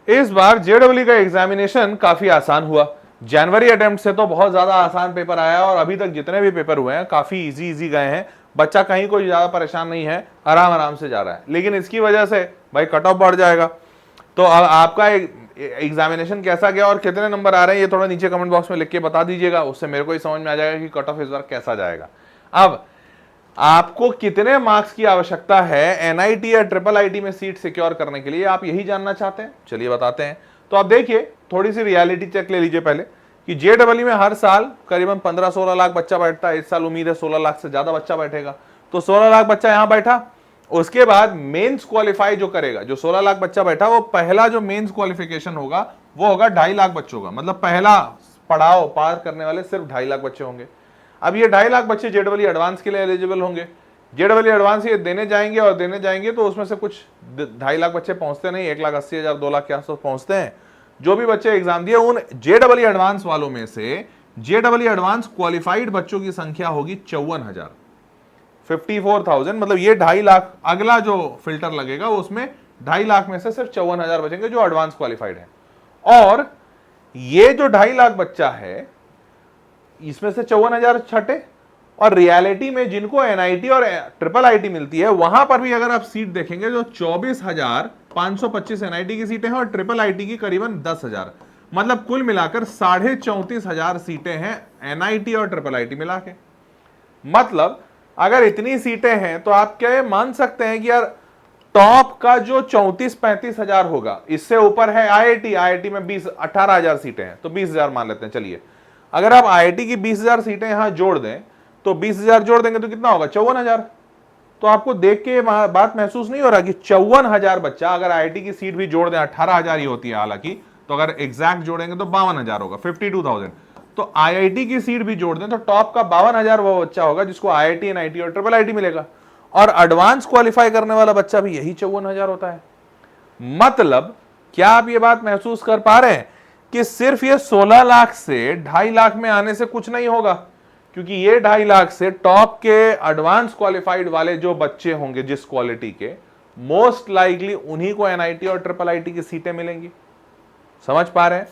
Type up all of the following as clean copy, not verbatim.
इस बार जेडब्ल्यू का एग्जामिनेशन काफी आसान हुआ। जनवरी अटेम्प्ट से तो बहुत ज्यादा आसान पेपर आया और अभी तक जितने भी पेपर हुए हैं काफी इजी गए हैं। बच्चा कहीं कोई ज्यादा परेशान नहीं है, आराम आराम से जा रहा है। लेकिन इसकी वजह से भाई कट ऑफ बढ़ जाएगा। तो अब आपका एग्जामिनेशन कैसा गया और कितने नंबर आ रहे हैं ये थोड़ा नीचे कमेंट बॉक्स में लिख के बता दीजिएगा, उससे मेरे को ही समझ में आ जाएगा कि कट ऑफ इस बार कैसा जाएगा। अब आपको कितने मार्क्स की आवश्यकता है एनआईटी या ट्रिपल आईटी में सीट सिक्योर करने के लिए, आप यही जानना चाहते हैं? चलिए बताते हैं। तो आप देखिए, थोड़ी सी रियलिटी चेक ले लीजिए पहले कि जेडब्ल्यू में हर साल करीबन 15-16 लाख बच्चा बैठता है। इस साल उम्मीद है 16 लाख से ज्यादा बच्चा बैठेगा। तो 16 लाख बच्चा यहां बैठा, उसके बाद मेंस क्वालिफाई जो करेगा, जो 16 लाख बच्चा बैठा, वो पहला जो मेंस क्वालिफिकेशन होगा वो होगा 2.5 लाख बच्चों का। मतलब पहला पड़ाव पार करने वाले सिर्फ 2.5 लाख बच्चे होंगे। अब ये 2.5 लाख बच्चे जेडब्ल्यू एडवांस के लिए एलिजिबल होंगे। जेडब्ल्यू एडवांस ये देने जाएंगे तो उसमें से कुछ 2.5 लाख बच्चे पहुंचते नहीं, 1,80,000 2 लाख के आसपास पहुंचते हैं। जो भी बच्चे एग्जाम दिए उन जेडब्ल्यू एडवांस वालों में से जेडब्ल्यू एडवांस क्वालिफाइड बच्चों की संख्या होगी 54,000, 54,000। मतलब ये 2.5 लाख, अगला जो फिल्टर लगेगा उसमें 2.5 लाख में से सिर्फ 54,000 बचेंगे जो एडवांस क्वालिफाइड है। और ये जो 2.5 लाख बच्चा है इसमें से 54,000 छठे, और रियलिटी में जिनको एनआईटी और ट्रिपल आईटी मिलती है वहां पर भी अगर आप सीट देखेंगे तो 24,525 एनआईटी की सीटें हैं और ट्रिपल आईटी की करीबन 10,000। मतलब कुल मिलाकर 34,500 सीटें हैं एनआईटी और ट्रिपल आईटी मिला के। मतलब अगर इतनी सीटें हैं तो आप क्या मान सकते हैं कि यार टॉप का जो 34-35 हजार होगा, इससे ऊपर है आईआईटी में 18,000 सीटें हैं तो 20,000 मान लेते हैं। चलिए अगर आप आईआईटी की 20,000 सीटें यहां जोड़ दें तो 20,000 जोड़ देंगे तो कितना होगा? 54,000। तो आपको देख के बात महसूस नहीं हो रहा कि 54,000 बच्चा, अगर आईआईटी की सीट भी जोड़ दें 18,000 ही होती है हालांकि, तो अगर एग्जैक्ट जोड़ेंगे तो 52,000 होगा, 52,000। तो आईआईटी की सीट भी जोड़ दें तो टॉप का 52,000 वो बच्चा होगा जिसको आईआईटी एनआईटी और ट्रिपल आईटी मिलेगा। और एडवांस क्वालिफाई करने वाला बच्चा भी यही 54,000 होता है। मतलब क्या आप ये बात महसूस कर पा रहे हैं कि सिर्फ ये 16 लाख से 2.5 लाख में आने से कुछ नहीं होगा, क्योंकि ये 2.5 लाख से टॉप के एडवांस क्वालिफाइड वाले जो बच्चे होंगे जिस क्वालिटी के, मोस्ट लाइकली उन्हीं को एनआईटी और ट्रिपल आईटी की सीटें मिलेंगी। समझ पा रहे हैं?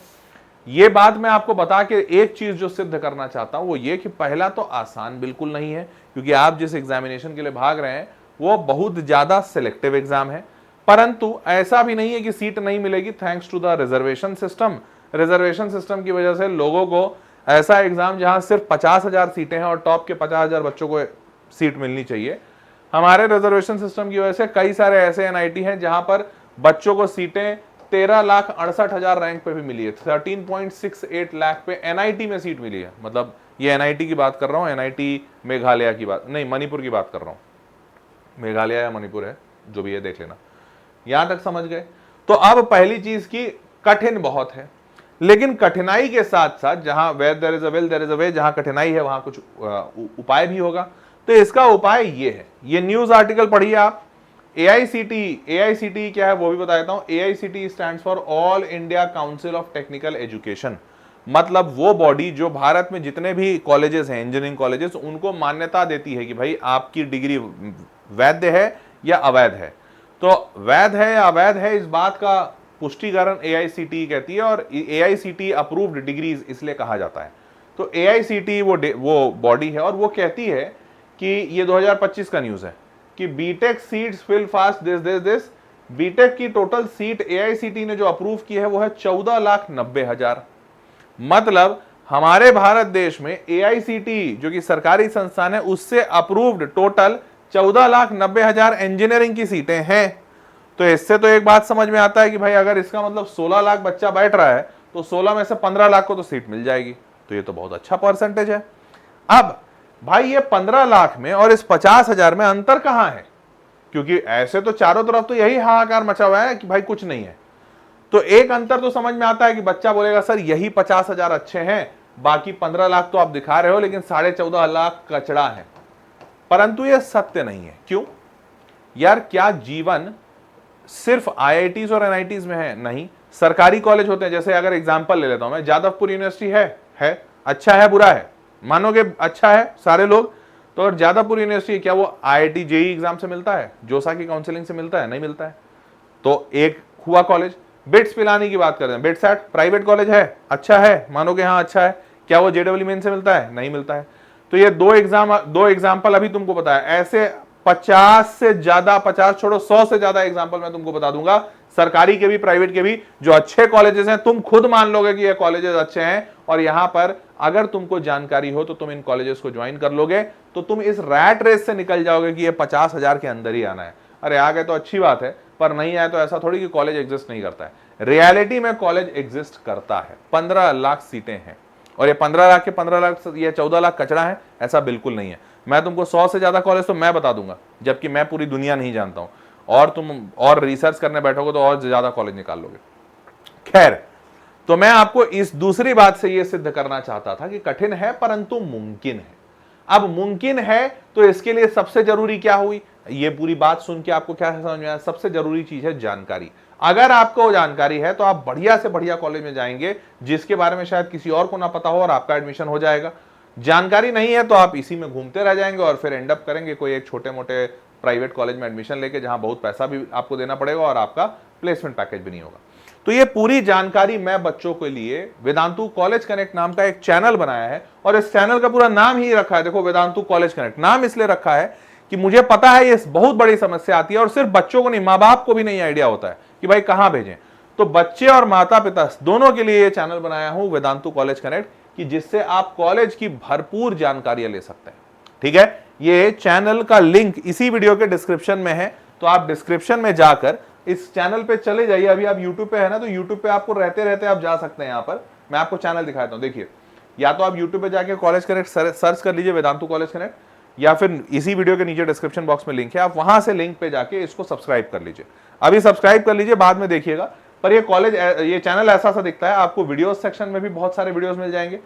ये बात मैं आपको बता के एक चीज जो सिद्ध करना चाहता हूं वो ये कि पहला तो आसान बिल्कुल नहीं है, क्योंकि आप जिस एग्जामिनेशन के लिए भाग रहे हैं वो बहुत ज्यादा सिलेक्टिव एग्जाम है। परंतु ऐसा भी नहीं है कि सीट नहीं मिलेगी thanks to the reservation system. Reservation system की वजह से लोगों को ऐसा एग्जाम जहां सिर्फ 50,000 सीटें हैं और टॉप के 50,000 बच्चों को सीट मिलनी चाहिए, हमारे रिजर्वेशन सिस्टम की वजह से कई सारे ऐसे एनआईटी हैं जहां पर बच्चों को सीटें 13,68,000 रैंक पे भी मिली है। 13.68 लाख पे एनआईटी में सीट मिली है। मतलब ये एनआईटी की बात कर रहा हूं, एनआईटी मेघालय की बात नहीं, मणिपुर की बात कर रहा हूं। मेघालय या मणिपुर है, जो भी है देख लेना। यहां तक समझ गए? तो अब पहली चीज की कठिन बहुत है, लेकिन कठिनाई के साथ साथ जहां where there is a will there is a way, जहां कठिनाई है वहां कुछ उपाय भी होगा। तो इसका उपाय ये है, ये न्यूज आर्टिकल पढ़िए आप। एआईसीटी क्या है वो भी बता देता हूं। AICT stands for all India council of technical education. मतलब वो बॉडी जो भारत में जितने भी कॉलेजेस हैं, इंजीनियरिंग कॉलेजेस, उनको मान्यता देती है कि भाई आपकी डिग्री वैध है या अवैध है। तो वैध है या अवैध है इस बात का पुष्टिकरण एआईसीटी कहती है, और एआईसीटी अप्रूव्ड डिग्रीज इसलिए कहा जाता है। तो एआईसीटी वो बॉडी है और वो कहती है कि ये 2025 का न्यूज है कि BTech seats fill fast this. BTech की टोटल सीट एआईसीटी ने जो अप्रूव की है वो है 14,90,000। मतलब हमारे भारत देश में एआईसीटी जो कि सरकारी संस्थान है उससे अप्रूव्ड टोटल 14,90,000 इंजीनियरिंग की सीटें हैं। तो इससे तो एक बात समझ में आता है कि भाई अगर इसका मतलब 16 लाख बच्चा बैठ रहा है तो 16 में से 15 लाख को तो सीट मिल जाएगी। तो ये तो बहुत अच्छा परसेंटेज है। अब भाई ये 15 लाख में और इस 50,000 में अंतर कहां है? क्योंकि ऐसे तो चारों तरफ तो यही हाहाकार मचा हुआ है कि भाई कुछ नहीं है। तो एक अंतर तो समझ में आता है कि बच्चा बोलेगा सर यही 50,000 अच्छे हैं, बाकी 15 लाख तो आप दिखा रहे हो, लेकिन 14.5 लाख कचड़ा है। परंतु यह सत्य नहीं है। क्यों यार? क्या जीवन सिर्फ आईआईटीज और एनआईटीज में है? नहीं, सरकारी कॉलेज होते हैं। जैसे अगर एग्जांपल ले लेता हूं मैं, जादवपुर यूनिवर्सिटी है अच्छा है बुरा है? मानोगे अच्छा है सारे लोग। तो अगर जादवपुर यूनिवर्सिटी, क्या वो आईआईटी जेईई एग्जाम से मिलता है? जोसा की काउंसलिंग से मिलता है? नहीं मिलता है। तो एक हुआ कॉलेज। बिट्स पिलानी की बात कर रहे हैं, बिट्सैट प्राइवेट कॉलेज है, अच्छा है, मानो कि हाँ अच्छा है, क्या वो जेडब्ल्यू मेन से मिलता है? नहीं मिलता है। तो ये दो एग्जाम्पल अभी तुमको बताया, ऐसे 50 से ज्यादा, 50 छोड़ो 100 से ज्यादा एग्जाम्पल मैं तुमको बता दूंगा, सरकारी के भी प्राइवेट के भी, जो अच्छे कॉलेजेस हैं, तुम खुद मान लोगे कि ये कॉलेजेस अच्छे हैं, और यहां पर अगर तुमको जानकारी हो तो तुम इन कॉलेजेस को ज्वाइन कर लोगे, तो तुम इस रैट रेस से निकल जाओगे कि ये 50,000 के अंदर ही आना है। अरे आ गए तो अच्छी बात है, पर नहीं आए तो ऐसा थोड़ी कि कॉलेज एग्जिस्ट नहीं करता है। रियलिटी में कॉलेज एग्जिस्ट करता है, 15 लाख सीटें हैं, और ये 15 लाख के 15 लाख, ये 14 लाख कचड़ा है, ऐसा बिल्कुल नहीं है। मैं तुमको 100 से ज्यादा कॉलेज तो मैं बता दूंगा, जबकि मैं पूरी दुनिया नहीं जानता हूं, और तुम और रिसर्च करने बैठोगे तो और ज्यादा कॉलेज निकाल लोगे। खैर, तो मैं आपको इस दूसरी बात से यह सिद्ध करना चाहता था कि कठिन है परंतु मुमकिन है। अब मुमकिन है तो इसके लिए सबसे जरूरी क्या हुई? ये पूरी बात सुन के आपको क्या समझ में आया? सबसे जरूरी चीज है जानकारी। अगर आपको जानकारी है तो आप बढ़िया से बढ़िया कॉलेज में जाएंगे, जिसके बारे में शायद किसी और को ना पता हो, और आपका एडमिशन हो जाएगा। जानकारी नहीं है तो आप इसी में घूमते रह जाएंगे, और फिर एंड अप करेंगे कोई एक छोटे मोटे प्राइवेट कॉलेज में एडमिशन लेके, जहां बहुत पैसा भी आपको देना पड़ेगा और आपका प्लेसमेंट पैकेज भी नहीं होगा। तो ये पूरी जानकारी मैं बच्चों के लिए वेदांतु कॉलेज कनेक्ट नाम का एक चैनल बनाया है, और इस चैनल का पूरा नाम ही रखा है, देखो, वेदांतु कॉलेज कनेक्ट। नाम इसलिए रखा है कि मुझे पता है ये बहुत बड़ी समस्या आती है, और सिर्फ बच्चों को नहीं, माँ बाप को भी नहीं आइडिया होता है कि भाई कहां भेजें। तो बच्चे और माता पिता दोनों के लिए ये चैनल बनाया हूं, वेदांतु कॉलेज कनेक्ट, कि जिससे आप कॉलेज की भरपूर जानकारियां ले सकते हैं। ठीक है, ये चैनल का लिंक इसी वीडियो के डिस्क्रिप्शन में है, तो आप डिस्क्रिप्शन में जाकर इस चैनल पे चले जाइए। अभी आप YouTube पे है ना, तो YouTube पे आपको रहते रहते आप जा सकते हैं। यहां पर मैं आपको चैनल दिखाता हूं, देखिए, या तो आप YouTube पे जाके कॉलेज कनेक्ट सर्च कर लीजिए, वेदांतु कॉलेज कनेक्ट, या फिर इसी वीडियो के नीचे डिस्क्रिप्शन बॉक्स में लिंक है, आप वहां से लिंक पे जाके इसको सब्सक्राइब कर लीजिए। अभी सब्सक्राइब कर लीजिए, बाद में देखिएगा। पर ये चैनल ऐसा सा दिखता है, आपको वीडियो सेक्शन में भी बहुत सारे वीडियोस मिल जाएंगे,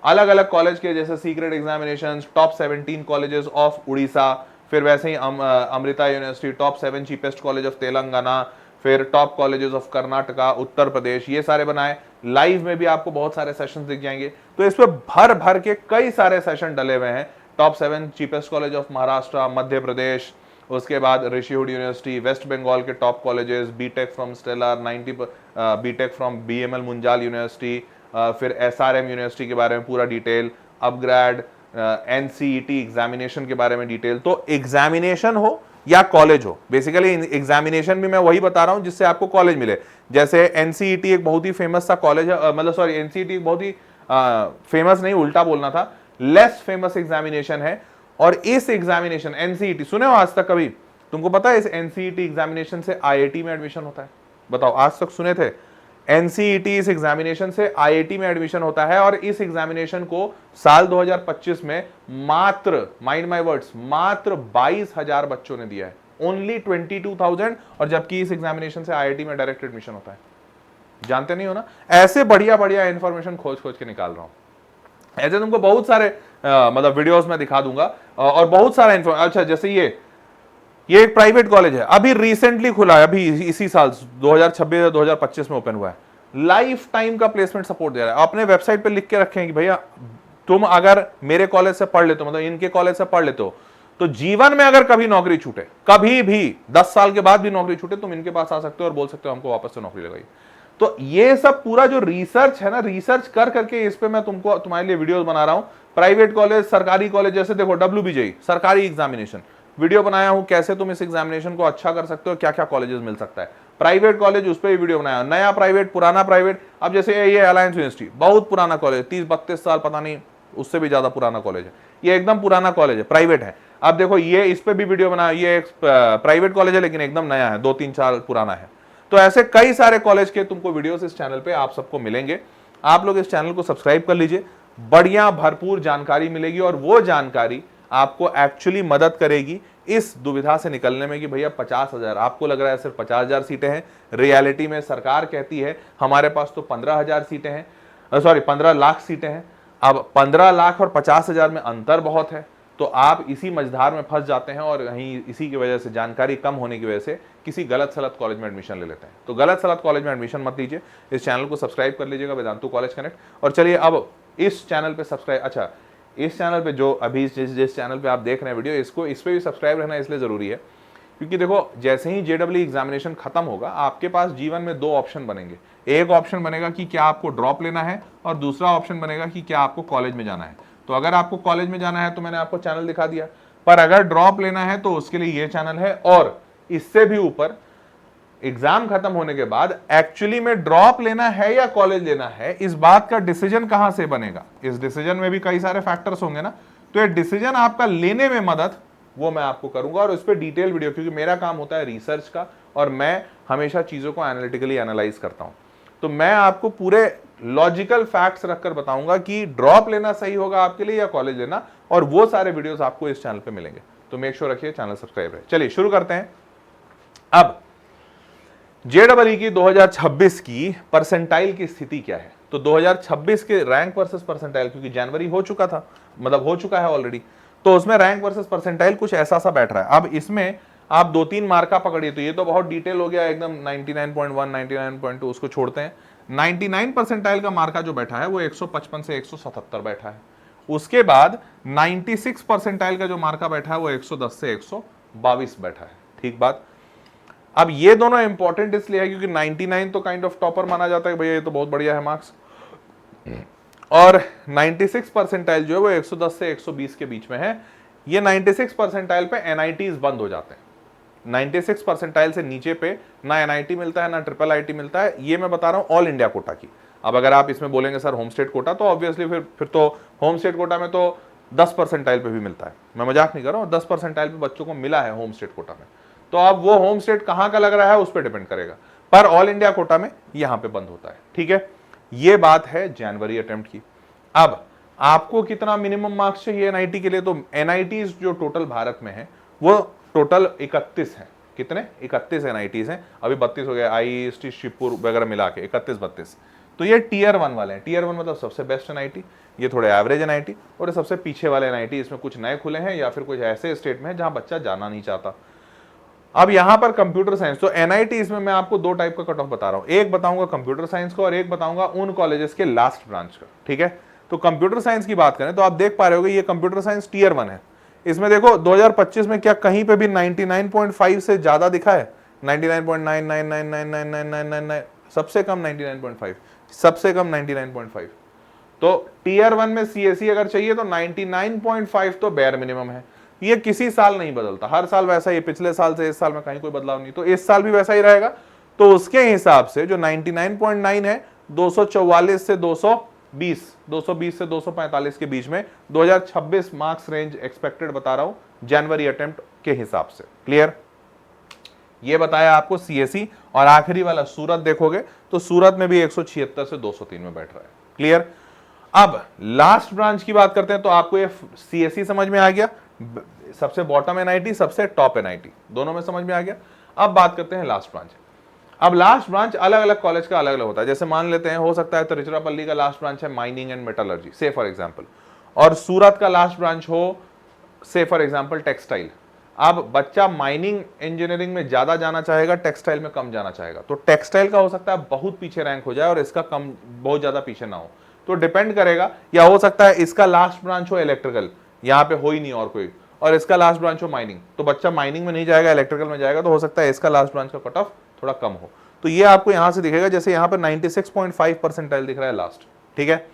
अलग अलग कॉलेज के, जैसे secret examination, top 17 colleges of Orissa, फिर वैसे ही Amrita university, top 7 cheapest college of Telangana, फिर top colleges of Karnataka, Uttar Pradesh, ये सारे बनाए। लाइव में भी आपको बहुत सारे सेशंस दिख जाएंगे, तो इस पे भर भर के कई सारे सेशन डले हुए हैं। Top 7 cheapest college of Maharashtra, Madhya Pradesh, उसके बाद ऋषिहुड यूनिवर्सिटी, वेस्ट बंगाल के top colleges, BTech from Stellar 90, BTech from BML Munjal university, फिर एसआरएम यूनिवर्सिटी के बारे में पूरा डिटेल, अपग्रेड, एनसीईटी एग्जामिनेशन के बारे में डिटेल। तो एग्जामिनेशन हो या कॉलेज हो, बेसिकली एग्जामिनेशन भी मैं वही बता रहा हूं जिससे आपको कॉलेज मिले। जैसे एनसीईटी एक बहुत ही फेमस सा कॉलेज है, मतलब सॉरी, एनसीईटी एक बहुत ही फेमस नहीं, उल्टा बोलना था, लेस फेमस एग्जामिनेशन है। और इस एग्जामिनेशन एनसीईटी सुने हो आज तक कभी? तुमको पता है इस एनसीईटी एग्जामिनेशन से आईआईटी में एडमिशन होता है? बताओ, आज तक सुने थे? एनसीईटी इस एग्जामिनेशन से आईआईटी में एडमिशन होता है, और इस एग्जामिनेशन को साल 2025 में मात्र, माइंड माय वर्ड्स, मात्र 22,000 बच्चों ने दिया है, ओनली 22,000, और जबकि इस एग्जामिनेशन से आईआईटी में डायरेक्ट एडमिशन होता है। जानते नहीं हो ना? ऐसे बढ़िया बढ़िया इंफॉर्मेशन खोज खोज के निकाल रहा हूं। ऐसे तुमको बहुत सारे मतलब वीडियोस में दिखा दूंगा, और बहुत सारा अच्छा, जैसे ये एक प्राइवेट कॉलेज है, अभी रिसेंटली खुला है, अभी इसी साल 2026 या 2025 में ओपन हुआ है, लाइफ टाइम का प्लेसमेंट सपोर्ट दे रहा है। अपने वेबसाइट पे लिख के रखे हैं कि भैया तुम अगर मेरे कॉलेज से पढ़ लेते हो, मतलब इनके कॉलेज से पढ़ लेते हो, तो जीवन में अगर कभी नौकरी छूटे, कभी भी 10 साल के बाद भी नौकरी छूटे, तुम इनके पास आ सकते हो और बोल सकते हो हमको वापस से नौकरी लगाई। तो ये सब पूरा जो रिसर्च है ना, रिसर्च कर करके इस पे मैं तुमको, तुम्हारे लिए वीडियोस बना रहा हूं। प्राइवेट कॉलेज, सरकारी कॉलेज, जैसे देखो WBJE सरकारी एग्जामिनेशन, वीडियो बनाया हूं कैसे तुम इस एग्जामिनेशन को अच्छा कर सकते हो, क्या क्या कॉलेजेस मिल सकता है। प्राइवेट कॉलेज, उस पर भी वीडियो बनाया, नया प्राइवेट, पुराना प्राइवेट। अब जैसे ये अलायंस यूनिवर्सिटी, बहुत पुराना कॉलेज, 30-32 साल, पता नहीं उससे भी ज्यादा पुराना कॉलेज है, ये एकदम पुराना कॉलेज है, प्राइवेट है। अब देखो ये इस पे भी वीडियो बनाया, ये एक प्राइवेट कॉलेज है लेकिन एकदम नया है, 2-3 साल पुराना है। तो ऐसे कई सारे कॉलेज के तुमको वीडियोस इस चैनल पे आप सबको मिलेंगे। आप लोग इस चैनल को सब्सक्राइब कर लीजिए, बढ़िया भरपूर जानकारी मिलेगी, और वो जानकारी आपको एक्चुअली मदद करेगी इस दुविधा से निकलने में कि भैया 50,000, आपको लग रहा है सिर्फ 50,000 सीटें हैं, रियलिटी में सरकार कहती है हमारे पास तो 15,000 सीटें हैं, सॉरी 15 लाख सीटें हैं। अब 15 लाख और 50,000 में अंतर बहुत है, तो आप इसी मझधार में फंस जाते हैं, और यहीं इसी की वजह से, जानकारी कम होने की वजह से, किसी गलत सलत कॉलेज में एडमिशन ले लेते हैं। तो गलत सलत कॉलेज में एडमिशन मत लीजिए, इस चैनल को सब्सक्राइब कर लीजिएगा, वेदांतु कॉलेज कनेक्ट। और चलिए अब इस चैनल पे सब्सक्राइब, अच्छा इस चैनल पे जो अभी जिस चैनल पे आप देख रहे हैं वीडियो, इस पे भी सब्सक्राइब रहना इसलिए जरूरी है क्योंकि देखो जैसे ही जेडब्ल्यू एग्जामिनेशन खत्म होगा आपके पास जीवन में दो ऑप्शन बनेंगे। एक ऑप्शन बनेगा कि क्या आपको ड्रॉप लेना है और दूसरा ऑप्शन बनेगा कि क्या आपको कॉलेज में जाना है। तो अगर आपको कॉलेज में जाना है तो मैंने आपको चैनल दिखा दिया, पर अगर ड्रॉप लेना है तो उसके लिए ये चैनल है। और इससे भी ऊपर एग्जाम खत्म होने के बाद एक्चुअली में ड्रॉप लेना है या कॉलेज लेना है, इस बात का डिसीजन कहां से बनेगा। इस डिसीजन में भी कई सारे फैक्टर्स होंगे ना, तो ये डिसीजन आपका लेने में मदद वो मैं आपको करूंगा और उस पर डिटेल वीडियो, क्योंकि मेरा काम होता है रिसर्च का और मैं हमेशा चीजों को एनालिटिकली एनालाइज करता हूं। तो मैं आपको पूरे लॉजिकल फैक्ट्स रखकर बताऊंगा कि ड्रॉप लेना सही होगा आपके लिए या कॉलेज लेना, और वो सारे वीडियोस आपको इस चैनल पे मिलेंगे। तो मेक श्योर रखिए चैनल सब्सक्राइब है। चलिए शुरू करते हैं। अब जेडब्ल्यू की 2026 की परसेंटाइल की स्थिति क्या है। तो 2026 के रैंक वर्सेस परसेंटाइल, क्योंकि जनवरी हो चुका था, मतलब हो चुका है ऑलरेडी, तो उसमें रैंक वर्सेस परसेंटाइल कुछ ऐसा सा बैठ रहा है। अब इसमें आप 2-3 मार्का पकड़िए, तो ये तो बहुत डिटेल हो गया एकदम 99.1 99.2 उसको छोड़ते हैं। 99 परसेंटाइल का मार्का जो बैठा है वो 155 से 177 बैठा है। उसके बाद 96 परसेंटाइल का जो मार्का बैठा है वो 110 से 122 बैठा है। ठीक बात। अब ये दोनों इंपॉर्टेंट इसलिए है क्योंकि 99 तो काइंड ऑफ टॉपर माना जाता है, भैया ये तो बहुत बढ़िया है मार्क्स, और 96 परसेंटाइल जो है वो 110 से 120 के बीच में है। ये 96 परसेंटाइल पे एनआईटीज बंद हो जाते हैं। 96 परसेंटाइल से नीचे पे ना एनआईटी मिलता है ना ट्रिपल आईटी मिलता है। ये मैं बता रहा हूं ऑल इंडिया कोटा की। अब अगर आप इसमें बोलेंगे सर होम स्टेट कोटा, तो ऑब्वियसली फिर तो होम स्टेट कोटा में तो 10 परसेंटाइल पे भी मिलता है। मैं मजाक नहीं कर रहा हूं, 10 परसेंटाइल पे बच्चों को मिला है होम स्टेट कोटा में। तो अब वो होम स्टेट कहां का लग रहा है उस पर डिपेंड करेगा, पर ऑल इंडिया कोटा में यहां पे बंद होता है। ठीक है, ये बात है जनवरी अटेम्प्ट की। अब आपको कितना मिनिमम मार्क्स चाहिए एनआईटी के लिए, तो एनआईटी जो टोटल भारत में है वो टोटल 31 है। कितने? 31 एनआईटीज हैं। अभी 32 हो गए, आईआईटी शिवपुर वगैरह मिला के 31-32। तो ये टीयर 1 वाले हैं। टीयर 1 मतलब सबसे बेस्ट एनआईटी, ये थोड़े एवरेज एनआईटी, और ये सबसे पीछे वाले एनआईटी। इसमें कुछ नए खुले हैं या फिर कुछ ऐसे स्टेट में है जहां बच्चा जाना नहीं चाहता। अब यहां पर कंप्यूटर साइंस, तो एनआईटी इसमें मैं आपको दो टाइप का कट ऑफ बता रहा हूं। एक बताऊंगा कंप्यूटर साइंस का और एक बताऊंगा उन कॉलेजेस के लास्ट ब्रांच का। ठीक है, तो कंप्यूटर साइंस की बात करें तो आप देख पा रहे होगे ये कंप्यूटर साइंस टीयर 1 है। इसमें देखो 2025 में क्या कहीं पे भी 99.5 से ज्यादा दिखा है? 99.9999999, सबसे कम 99.5, सबसे कम 99.5। तो टीयर 1 में सीएसई अगर चाहिए तो 99.5 तो बेयर मिनिमम है। ये किसी साल नहीं बदलता, हर साल वैसा ही, पिछले साल से इस साल में कहीं कोई बदलाव नहीं, तो इस साल भी वैसा ही रहेगा। तो उसके हिसाब से जो 99.9 है, 244 से 220 से 245 के बीच में 2026 मार्क्स रेंज एक्सपेक्टेड बता रहा हूं जनवरी अटेम्प्ट के हिसाब से। क्लियर? ये बताया आपको सीएसई, और आखिरी वाला सूरत देखोगे तो सूरत में भी 176 से 203 में बैठ रहा है। क्लियर? अब लास्ट ब्रांच की बात करते हैं, तो आपको ये सीएसई समझ में आ गया, सबसे बॉटम एनआईटी सबसे टॉप एनआईटी, दोनों में समझ में आ गया। अब बात करते हैं लास्ट ब्रांच। अब लास्ट ब्रांच अलग अलग कॉलेज का अलग अलग होता है। जैसे मान लेते हैं, हो सकता है तिरुचिरापल्ली का लास्ट ब्रांच है माइनिंग एंड मेटलर्जी से फॉर एग्जांपल, और सूरत का लास्ट ब्रांच हो से फॉर एग्जांपल टेक्सटाइल। अब बच्चा माइनिंग इंजीनियरिंग में ज्यादा जाना चाहेगा, टेक्सटाइल में कम जाना चाहेगा, तो टेक्सटाइल का हो सकता है बहुत पीछे रैंक हो जाए और इसका कम, बहुत ज्यादा पीछे ना हो। तो डिपेंड करेगा, या हो सकता है इसका लास्ट ब्रांच हो इलेक्ट्रिकल, यहाँ पे हो ही नहीं और कोई, और इसका लास्ट ब्रांच हो माइनिंग, तो बच्चा माइनिंग में नहीं जाएगा, इलेक्ट्रिकल में जाएगा, तो हो सकता है इसका लास्ट ब्रांच का कट ऑफ थोड़ा कम हो। तो ये आपको यहां से दिखेगा, जैसे यहां पर 96.5 परसेंटाइल दिख रहा है लास्ट। ठीक है,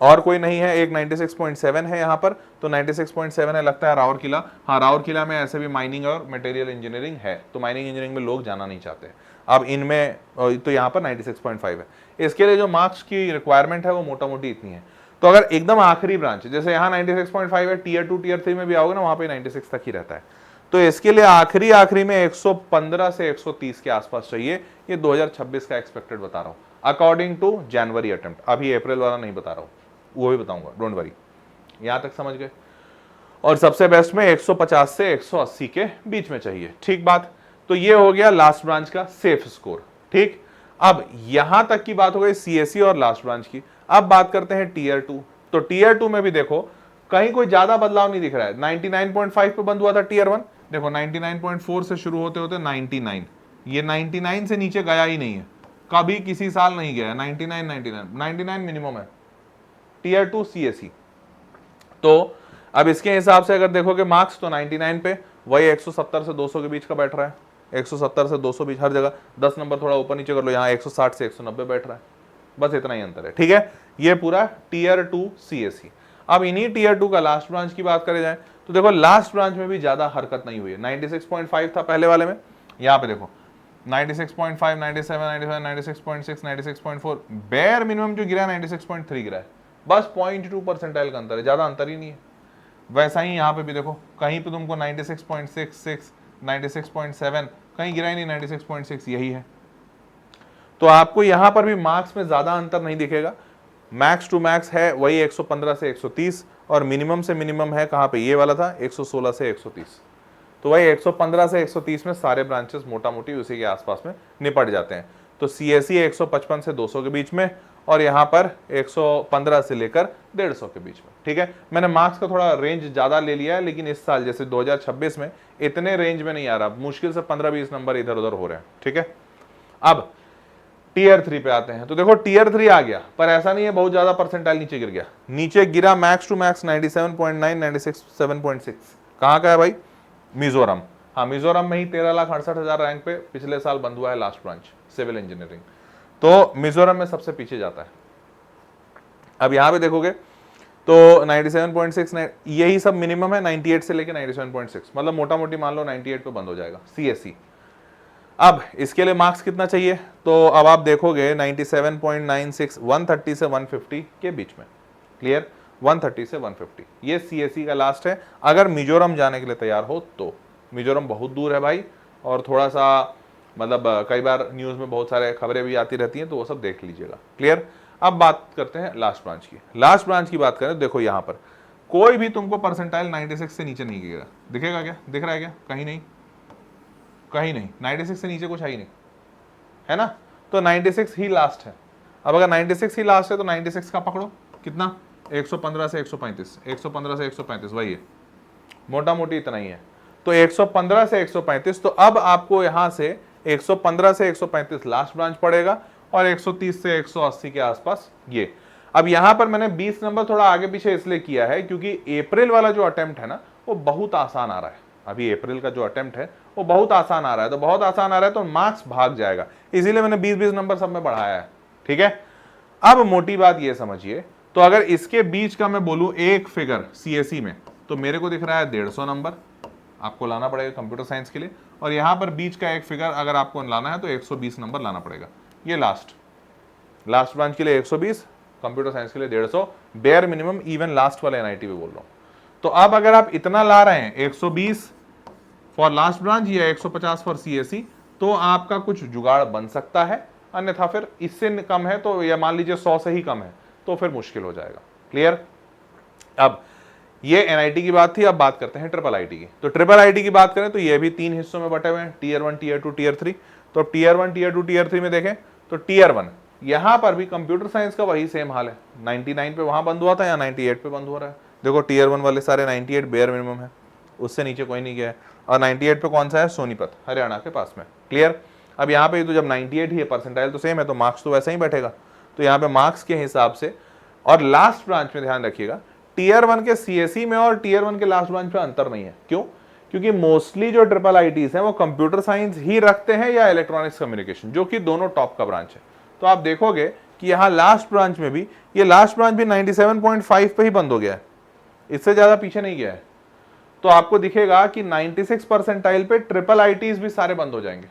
और कोई नहीं है, एक 96.7 है यहाँ पर, तो 96.7 है, लगता है राउरकेला। हाँ, राउरकेला में ऐसे भी माइनिंग और मटेरियल इंजीनियरिंग है, तो माइनिंग इंजीनियरिंग में लोग जाना नहीं चाहते। अब इनमें तो यहाँ पर 96.5 है। इसके लिए जो मार्क्स की रिक्वायरमेंट है वो मोटा मोटी इतनी है। तो अगर एकदम आखिरी ब्रांच, जैसे यहाँ 96.5 है, टीयर 2 टीयर 3 में भी आओगे ना, वहां पे 96 तक ही रहता है, तो इसके लिए आखिरी में 115 से 130 के आसपास चाहिए। ये 2026 का एक्सपेक्टेड बता रहा हूँ अकॉर्डिंग टू जनवरी अटेम्प्ट, अभी अप्रैल वाला नहीं बता रहा हूँ, वो भी बताऊंगा, डोंट वरी। यहां तक समझ गए? और सबसे बेस्ट में 150 से 180 के बीच में चाहिए। ठीक बात। तो ये हो गया लास्ट ब्रांच का सेफ स्कोर। ठीक, अब यहां तक की बात हो गई सीएसई और लास्ट ब्रांच की। अब बात करते हैं टीयर 2। तो टीयर 2 में भी देखो कहीं कोई ज्यादा बदलाव नहीं दिख रहा है। 99.5 पे बंद हुआ था टीयर 1, देखो 99.4 से शुरू होते होते 99, ये 99 से नीचे गया ही नहीं है, कभी किसी साल नहीं गया। 99 मिनिमम है टीयर 2 सीएसई। तो अब इसके हिसाब से अगर देखोगे मार्क्स, तो 99 पे, वही 170 से 200 के बीच का बैठ रहा है, 170 से 200 बीच हर जगह, 10 नंबर थोड़ा ऊपर नीचे कर लो, यहाँ 160 से 190 बैठ रहा है, बस इतना ही अंतर है। ठीक है, ये पूरा टीयर 2 सीएसई। अब इन्हीं टीयर 2 का लास्ट ब्रांच की बात करें जाए तो देखो लास्ट ब्रांच में भी ज्यादा हरकत नहीं हुई है। 96.5 था पहले वाले में, यहाँ पे देखो 96.5, 97, 95, 96.6, 96.4, बेयर मिनिमम जो गिरा 96.3 गिरा है, बस 0.2 परसेंटाइल का अंतर है, ज्यादा अंतर ही नहीं है। वैसा ही यहाँ पे भी देखो, कहीं पे तुमको 96.66, 96.7, कहीं गिरा ही नहीं, 96.6 यही है। तो आपको यहाँ पर भी मार्क्स में ज्यादा अंतर नहीं दिखेगा। मैक्स टू मैक्स है वही 115 से 130, और मिनिमम से मिनिमम है कहाँ पे, ये वाला था 116 से 130। तो वही 115 से 130 में सारे ब्रांचेस मोटा मोटी उसी के आसपास में निपट जाते हैं। तो सीएसई 155 से 200 के बीच में, और यहाँ पर 115 से लेकर 150 के बीच में। ठीक है, मैंने मार्क्स का थोड़ा रेंज ज्यादा ले लिया है, लेकिन इस साल जैसे 2026 में इतने रेंज में नहीं आ रहा, मुश्किल से 15-20 नंबर इधर उधर हो रहे हैं। ठीक है, अब टीयर 3 पे आते हैं। तो देखो टीयर 3 आ गया, पर ऐसा नहीं है बहुत ज्यादा परसेंटाइल नीचे गिर गया, नीचे गिरा मैक्स टू मैक्स 97.9, 96.7.6। कहाँ का है भाई, मिजोरम। हाँ, मिजोरम में ही 13,68,000 रैंक पे पिछले साल बंद हुआ है लास्ट ब्रांच सिविल इंजीनियरिंग, तो मिजोरम में सबसे पीछे जाता है। अब यहाँ पे देखोगे तो 97.6, यही सब मिनिमम है, 98 से लेके 97.6, मतलब मोटा मोटी मान लो 98 पे बंद हो जाएगा सीएसई। अब इसके लिए मार्क्स कितना चाहिए, तो अब आप देखोगे 97.96, 130 से 150 के बीच में। क्लियर, 130 से 150 ये सीएसई का लास्ट है, अगर मिजोरम जाने के लिए तैयार हो तो। मिजोरम बहुत दूर है भाई, और थोड़ा सा मतलब कई बार न्यूज़ में बहुत सारे खबरें भी आती रहती हैं, तो वो सब देख लीजिएगा। क्लियर, अब बात करते हैं लास्ट ब्रांच की। लास्ट ब्रांच की बात करें तो देखो यहाँ पर कोई भी तुमको परसेंटाइल 96 से नीचे नहीं गिरेगा, दिखेगा क्या, दिख रहा है क्या, कहीं नहीं, कहीं नहीं, 96 से नीचे कुछ है ही नहीं, है ना। तो 96 ही लास्ट है। अब अगर 96 ही लास्ट है तो 96 का पकड़ो कितना, 115 से 135, 115 से 135 वही है, मोटा मोटी इतना ही है। तो 115 से 135, तो अब आपको यहां से 115 से 135 लास्ट ब्रांच पड़ेगा, और 130 से 180 के आसपास ये। अब यहां पर मैंने 20 नंबर थोड़ा आगे पीछे इसलिए किया है क्योंकि अप्रैल वाला जो अटेम्प्ट है ना वो बहुत आसान आ रहा है। अभी अप्रैल का जो अटेम्प्ट है वो बहुत आसान आ रहा है, तो बहुत आसान आ रहा है तो मार्क्स भाग जाएगा, इसीलिए मैंने 20-20 नंबर सब में बढ़ाया है। ठीक है, अब मोटी बात ये समझिए, तो अगर इसके बीच का मैं बोलूं एक फिगर सीएसई में, तो मेरे को दिख रहा है 150 नंबर आपको लाना पड़ेगा कंप्यूटर साइंस के लिए, और यहां पर बीच का एक फिगर अगर आपको लाना है तो 120 नंबर लाना पड़ेगा। ये लास्ट ब्रांच के लिए 120, कंप्यूटर साइंस के लिए 150, बेयर मिनिमम, इवन लास्ट वाले एनआईटी में बोल रहा हूं। तो अब अगर आप इतना ला रहे हैं 120 फॉर लास्ट ब्रांच या 150 फॉर सीएसई, तो आपका कुछ जुगाड़ बन सकता है, अन्यथा फिर इससे कम है तो, या मान लीजिए 100 से ही कम है तो फिर मुश्किल हो जाएगा। क्लियर, अब ये एनआईटी की बात थी, अब बात करते हैं ट्रिपल आईटी की। तो ट्रिपल आईटी की बात करें तो ये भी 3 हिस्सों में बटे हुए हैं, टीयर 1, टीयर 2, टीयर 3। तो टीयर 1, टीयर 2, टीयर 3 में देखें तो टीयर 1 यहां पर भी कंप्यूटर साइंस का वही सेम हाल है, 99 पे वहां बंद हुआ था या 98 पे बंद हो रहा है। देखो टीयर 1 वाले सारे 98 बेयर मिनिमम है, उससे नीचे कोई नहीं गया है, और 98 पे कौन सा है, सोनीपत हरियाणा के पास में। क्लियर, अब यहाँ पे तो जब 98 ही है, परसेंटाइल तो सेम है, तो मार्क्स तो वैसा ही बैठेगा। तो यहाँ पे मार्क्स के हिसाब से, और लास्ट ब्रांच में ध्यान रखिएगा टीयर 1 के सीएसई में और टीयर 1 के लास्ट ब्रांच में अंतर नहीं है। क्यों, क्योंकि मोस्टली जो ट्रिपल आईटीज हैं वो कंप्यूटर साइंस ही रखते हैं या इलेक्ट्रॉनिक्स कम्युनिकेशन, जो कि दोनों टॉप का ब्रांच है। तो आप देखोगे कि यहाँ लास्ट ब्रांच में भी, ये लास्ट ब्रांच भी 97.5 पे ही बंद हो गया है, इससे ज्यादा पीछे नहीं गया है। तो आपको दिखेगा कि 96 परसेंटाइल पे ट्रिपल आईटीज भी सारे बंद हो जाएंगे।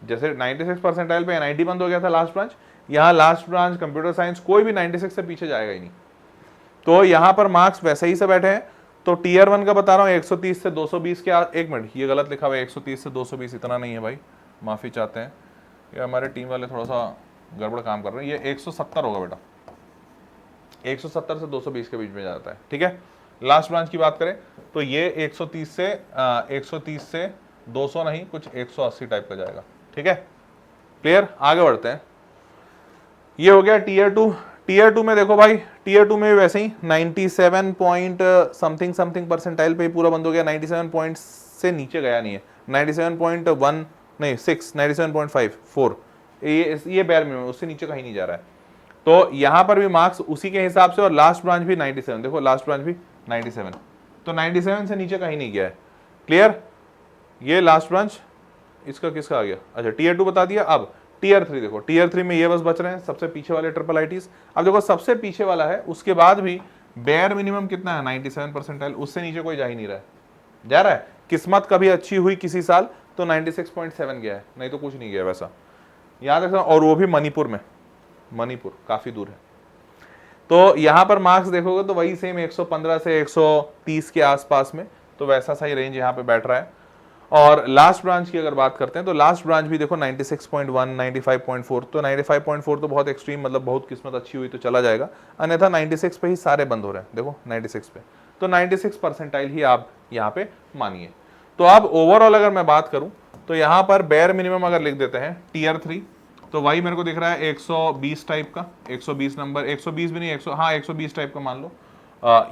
जैसे 96 परसेंटाइल पे एनआईटी बंद हो गया था लास्ट ब्रांच, यहाँ लास्ट ब्रांच कंप्यूटर साइंस कोई भी 96 से पीछे जाएगा ही नहीं। तो यहाँ पर मार्क्स वैसे ही से बैठे हैं। तो टीयर 1 का बता रहा हूँ 130 से 220 के, एक मिनट ये गलत लिखा हुआ है, 130 से 220 इतना नहीं है भाई, माफी चाहते हैं, ये हमारे टीम वाले थोड़ा सा गड़बड़ काम कर रहे हैं, ये 170 होगा बेटा, 170 से 220 के बीच में जाता है। ठीक है, लास्ट ब्रांच की बात करें तो ये 130 से 200 नहीं, कुछ 180 टाइप का जाएगा। ठीक है, क्लियर, आगे बढ़ते हैं। ये हो गया टीयर 2। टीयर 2 में देखो भाई, टीयर 2 में भी वैसे ही 97 पॉइंट समथिंग परसेंटाइल पे ही पूरा बंद हो गया, 97 पॉइंट से नीचे गया नहीं है, 97.1 नहीं 6, 97.5, 4 ये बेयर मिनिमम, उससे नीचे कहीं नहीं जा रहा है। तो यहां पर भी मार्क्स उसी के हिसाब से, और लास्ट ब्रांच भी 97, देखो लास्ट ब्रांच भी 97, तो 97 से नीचे कहीं नहीं गया है। क्लियर? ये लास्ट ब्रांच इसका किसका आ गया? अच्छा टीयर 2 बता दिया। अब टीयर 3 देखो, टीयर 3 में ये बस बच रहे हैं सबसे पीछे वाले ट्रिपल आईटीज। अब देखो सबसे पीछे वाला है, उसके बाद भी बेयर मिनिमम कितना है? 97 परसेंटाइल, उससे नीचे कोई जा ही नहीं रहा है। जा रहा है? किस्मत कभी अच्छी हुई किसी साल तो 96.7 गया है, नहीं तो कुछ नहीं गया वैसा, याद रखना। और वो भी मणिपुर में, मणिपुर काफी दूर है। तो यहां पर मार्क्स देखोगे तो वही सेम 115 से 130 के आसपास में, तो वैसा सा ही रेंज यहाँ पे बैठ रहा है। और लास्ट ब्रांच की अगर बात करते हैं तो लास्ट ब्रांच भी देखो 96.1, 95.4, तो 95.4 तो बहुत एक्सट्रीम, मतलब बहुत किस्मत अच्छी हुई तो चला जाएगा, अन्यथा 96 पे ही सारे बंद हो रहे हैं। देखो 96 पे, तो 96 परसेंटाइल ही आप यहाँ पे मानिए। तो अब ओवरऑल अगर मैं बात करूं तो यहाँ पर बेयर मिनिमम अगर लिख देते हैं टीयर 3, तो वही मेरे को दिख रहा है 120 टाइप का, 120 नंबर, 120 भी नहीं, 120 टाइप का मान लो।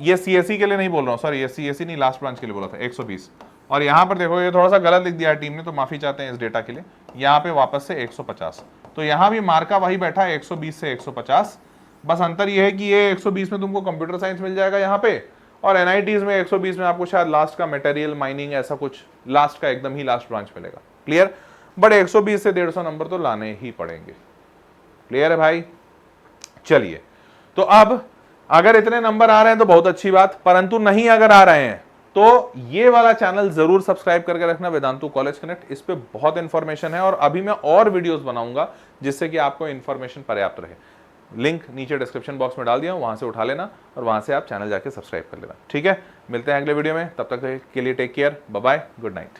ये सीएससी के लिए नहीं बोल रहा हूँ, सॉरी ये सीएससी नहीं, लास्ट ब्रांच के लिए बोला था 120। और यहाँ पर देखो ये थोड़ा सा गलत लिख दिया है टीम ने, तो माफी चाहते हैं इस डेटा के लिए। यहाँ पे वापस से 150, तो यहाँ भी मार्का वही बैठा है 120 से 150। बस अंतर ये है कि ये 120 में तुमको कंप्यूटर साइंस मिल जाएगा यहाँ पे, और एनआईटीज में 120 में आपको शायद लास्ट का मटेरियल माइनिंग ऐसा कुछ लास्ट का एकदम ही लास्ट ब्रांच मिलेगा। क्लियर? बट 120 से 150 नंबर तो लाने ही पड़ेंगे। क्लियर है भाई? चलिए, तो अब अगर इतने नंबर आ रहे हैं तो बहुत अच्छी बात, परंतु नहीं अगर आ रहे हैं तो ये वाला चैनल जरूर सब्सक्राइब करके रखना, वेदांतु कॉलेज कनेक्ट। इस पे बहुत इंफॉर्मेशन है और अभी मैं और वीडियोस बनाऊंगा जिससे कि आपको इंफॉर्मेशन पर्याप्त रहे। लिंक नीचे डिस्क्रिप्शन बॉक्स में डाल दिया हूं, वहां से उठा लेना और वहां से आप चैनल जाके सब्सक्राइब कर लेना। ठीक है, मिलते हैं अगले वीडियो में, तब तक के लिए take care, bye bye, good night.